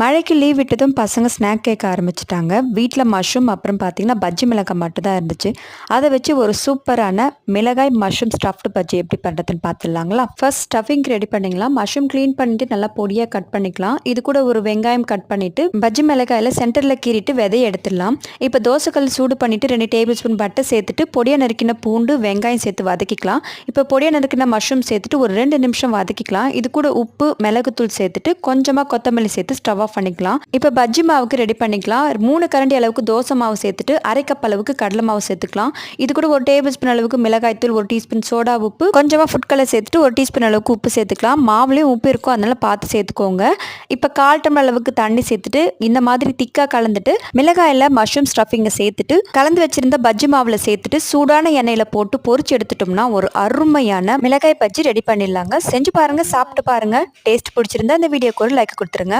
மழைக்கு லீவ் விட்டதும் பசங்க ஸ்நாக் கேட்க ஆரம்பிச்சுட்டாங்க. வீட்ல மஷ்ரூம் அப்புறம் பார்த்தீங்கன்னா, பஜ்ஜி மிளகாய் மட்டும் தான் இருந்துச்சு. அத வச்சு ஒரு சூப்பரான மிளகாய் மஷ்ரூம் ஸ்டஃப்டு பஜ்ஜி எப்படி பண்ணுறதுன்னு பார்த்துடலாங்களா? ஃபர்ஸ்ட் ஸ்டஃபிங்க்கு ரெடி பண்ணிக்கலாம். மஷ்ரூம் க்ளீன் பண்ணிட்டு நல்லா பொடியாக கட் பண்ணிக்கலாம். இது கூட ஒரு வெங்காயம் கட் பண்ணிட்டு பஜ்ஜி மிளகாயில் சென்டரில் கீறிட்டு விதையை எடுத்துடலாம். இப்போ தோசைக்கல் சூடு பண்ணிட்டு 2 டேபிள் ஸ்பூன் பட்டர் சேர்த்துட்டு பொடியாக நறுக்கின பூண்டு வெங்காயம் சேர்த்து வதக்கிக்கலாம். இப்போ பொடியாக நறுக்கின மஷ்ரூம் சேர்த்துட்டு ஒரு 2 நிமிஷம் வதக்கிக்கலாம். இது கூட உப்பு மிளகுத்தூள் சேர்த்துட்டு கொஞ்சமாக கொத்தமல்லி சேர்த்து ஸ்டவ் ஆஃப் பண்ணிக்கலாம். இப்போ பஜ்ஜி மாவுக்கு ரெடி பண்ணிக்கலாம். 3 கரண்டி அளவுக்கு தோசை மாவு சேர்த்துட்டு 1/2 கப் அளவுக்கு கடலை மாவு சேர்த்துக்கலாம். இது கூட ஒரு டேபிள் ஸ்பூன் அளவுக்கு மிளகாய் தூள், 1 டீஸ்பூன் சோடா உப்பு, கொஞ்சமாக ஃபுட் கலர் சேர்த்துட்டு 1 டீஸ்பூன் அளவுக்கு உப்பு சேர்த்துக்கலாம். மாவுலேயும் உப்பு இருக்கும், அதனால பார்த்து சேர்த்துக்கோங்க. இப்போ 1/4 டம்ளர் அளவுக்கு தண்ணி சேர்த்துட்டு இந்த மாதிரி திக்காக கலந்துட்டு மிளகாயில் மஷ்ரூம் ஸ்டஃபிங்கை சேர்த்துட்டு கலந்து வச்சிருந்த பஜ்ஜி மாவில் சேர்த்துட்டு சூடான எண்ணெயில் போட்டு பொரிச்சு எடுத்துட்டோம்னா ஒரு அருமையான மிளகாய் பஜ்ஜி ரெடி பண்ணிடலாங்க. செஞ்சு பாருங்க, சாப்பிட்டு பாருங்க. டேஸ்ட் பிடிச்சிருந்தா இந்த வீடியோக்கு ஒரு லைக் கொடுத்துருங்க.